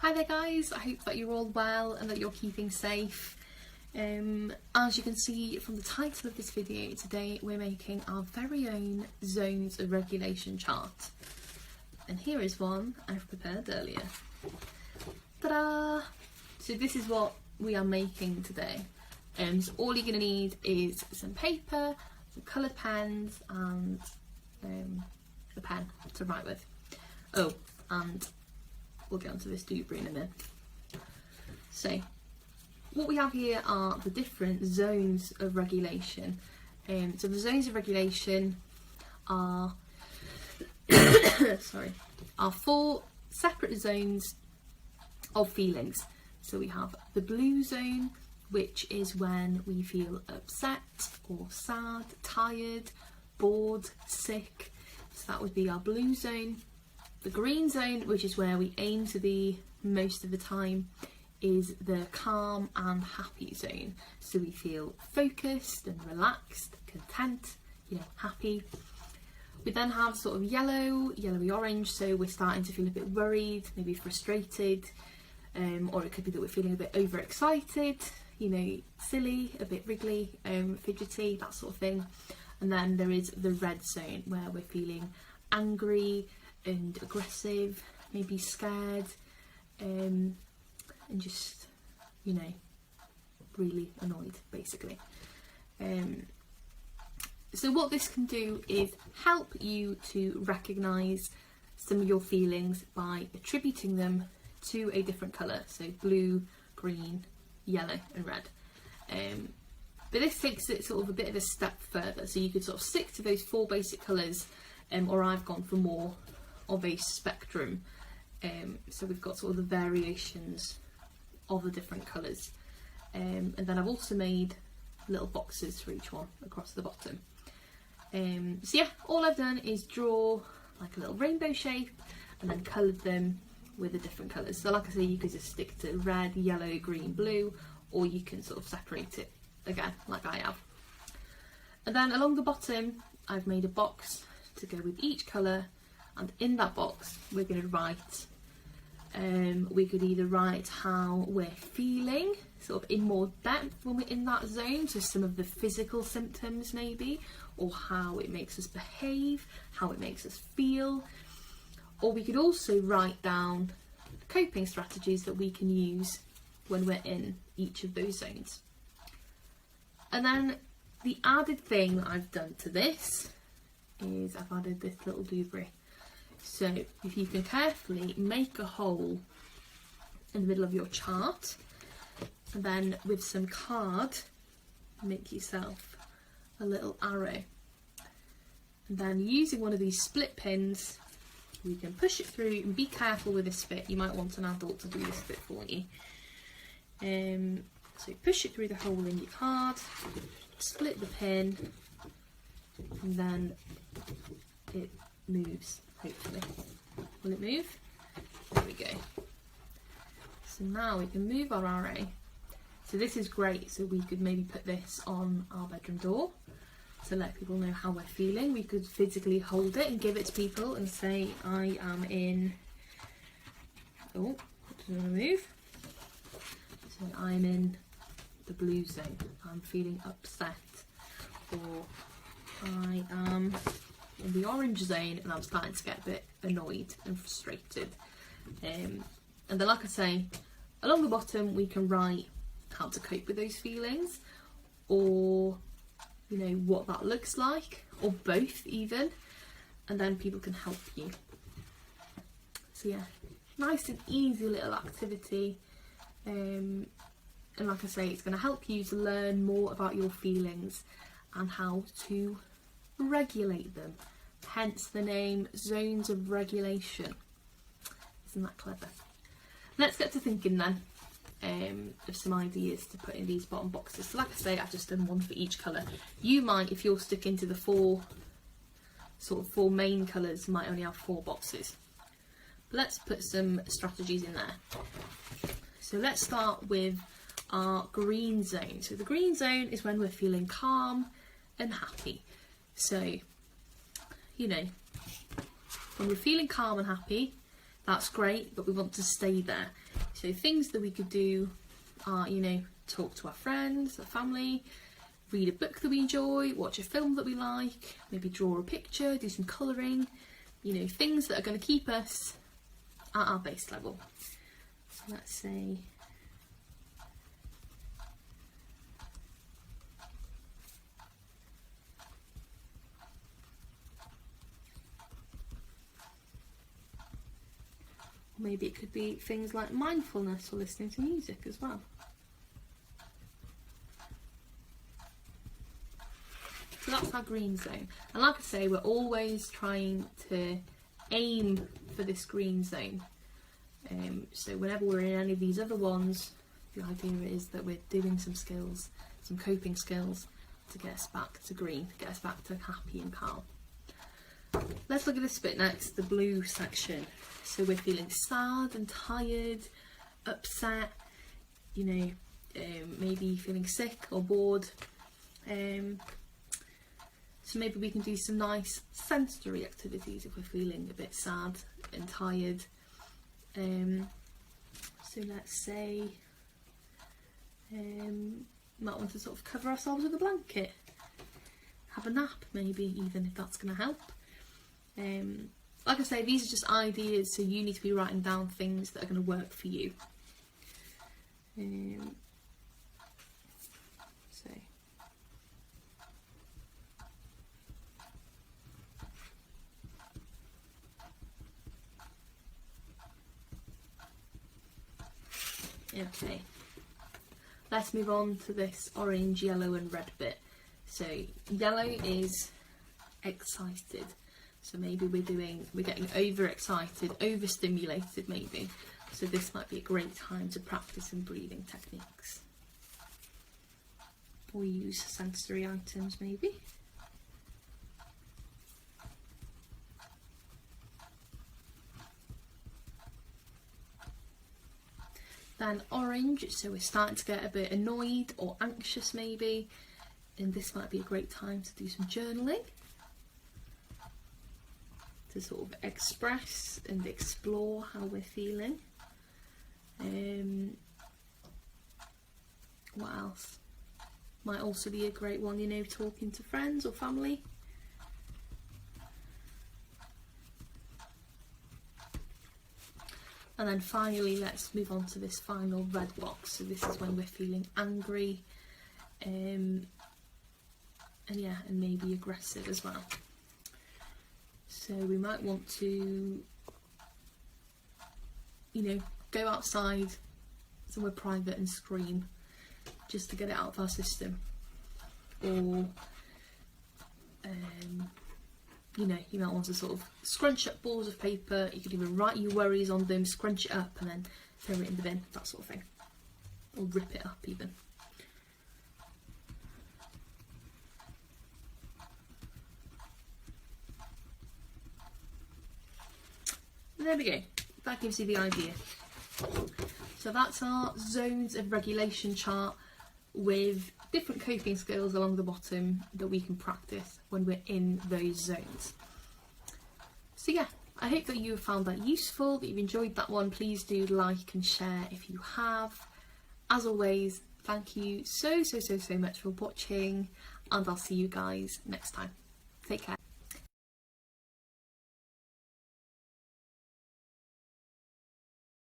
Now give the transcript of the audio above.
Hi there guys, I hope that you're all well and that you're keeping safe. As you can see from the title of this video, today we're making our very own zones of regulation chart. And here is one I've prepared earlier. Ta-da! So this is what we are making today. So all you're going to need is some paper, some coloured pens and a pen to write with. Oh, and we'll get onto this doobry in a minute. So what we have here are the different zones of regulation. So the zones of regulation are are four separate zones of feelings. So we have the blue zone, which is when we feel upset or sad, tired, bored, sick. So that would be our blue zone. The green zone, which is where we aim to be most of the time, is the calm and happy zone. So we feel focused and relaxed, content, happy. We then have sort of yellowy orange, so we're starting to feel a bit worried, maybe frustrated, or it could be that we're feeling a bit overexcited, silly, a bit wriggly, fidgety, that sort of thing. And then there is the red zone, where we're feeling angry and aggressive, maybe scared, and just, really annoyed, basically. So what this can do is help you to recognise some of your feelings by attributing them to a different colour, so blue, green, yellow and red. But this takes it sort of a bit of a step further, so you could sort of stick to those four basic colours, or I've gone for more of a spectrum. So we've got sort of the variations of the different colours, and then I've also made little boxes for each one across the bottom. So yeah, all I've done is draw like a little rainbow shape and then coloured them with the different colours. So like I say, you could just stick to red, yellow, green, blue, or you can sort of separate it again like I have. And then along the bottom I've made a box to go with each colour, and in that box we're going to write, we could either write how we're feeling sort of in more depth when we're in that zone, so some of the physical symptoms maybe, or how it makes us behave, how it makes us feel, or we could also write down coping strategies that we can use when we're in each of those zones. And then the added thing I've done to this is I've added this little doobry. So if you can carefully make a hole in the middle of your chart, and then with some card make yourself a little arrow, and then using one of these split pins you can push it through, and be careful with this bit, you might want an adult to do this bit for you. So push it through the hole in your card, split the pin, and then it moves, hopefully. Will it move? There we go. So now we can move our arrow. So this is great, so we could maybe put this on our bedroom door to let people know how we're feeling. We could physically hold it and give it to people and say, I am in, oh, doesn't want to move. So I'm in the blue zone, I'm feeling upset, or I am in the orange zone and I'm starting to get a bit annoyed and frustrated. And then, like I say, along the bottom we can write how to cope with those feelings, or what that looks like, or both even, and then people can help you. So yeah, nice and easy little activity, and like I say, it's going to help you to learn more about your feelings and how to regulate them, hence the name Zones of Regulation. Isn't that clever? Let's get to thinking then of some ideas to put in these bottom boxes. So like I say, I've just done one for each colour. You might, if you're sticking to the four main colours, might only have 4 boxes. But let's put some strategies in there. So let's start with our green zone. So the green zone is when we're feeling calm and happy. So, when we're feeling calm and happy, that's great, but we want to stay there. So things that we could do are, you know, talk to our friends, our family, read a book that we enjoy, watch a film that we like, maybe draw a picture, do some colouring, you know, things that are going to keep us at our base level. So let's say maybe it could be things like mindfulness or listening to music as well. So that's our green zone. And like I say, we're always trying to aim for this green zone. So whenever we're in any of these other ones, the idea is that we're doing some skills, some coping skills to get us back to green, to get us back to happy and calm. Let's look at this bit next, the blue section. So we're feeling sad and tired, upset, you know, maybe feeling sick or bored. So maybe we can do some nice sensory activities if we're feeling a bit sad and tired. So let's say might want to sort of cover ourselves with a blanket, have a nap maybe, even, if that's going to help. Like I say, these are just ideas, so you need to be writing down things that are going to work for you. Okay, let's move on to this orange, yellow and red bit. So yellow is excited. So maybe we're getting overexcited, overstimulated maybe. So this might be a great time to practice some breathing techniques. Or use sensory items maybe. Then orange, so we're starting to get a bit annoyed or anxious maybe, and this might be a great time to do some journaling, to sort of express and explore how we're feeling. What else? Might also be a great one, you know, talking to friends or family. And then finally, let's move on to this final red box. So this is when we're feeling angry, and maybe aggressive as well. So we might want to, you know, go outside somewhere private and scream just to get it out of our system. Or, you know, you might want to sort of scrunch up balls of paper. You could even write your worries on them, scrunch it up and then throw it in the bin, that sort of thing. Or rip it up even. There we go, that gives you the idea. So that's our zones of regulation chart with different coping skills along the bottom that we can practice when we're in those zones. So yeah, I hope that you have found that useful, that you've enjoyed that one. Please do like and share if you have. As always, thank you so much for watching, and I'll see you guys next time. Take care.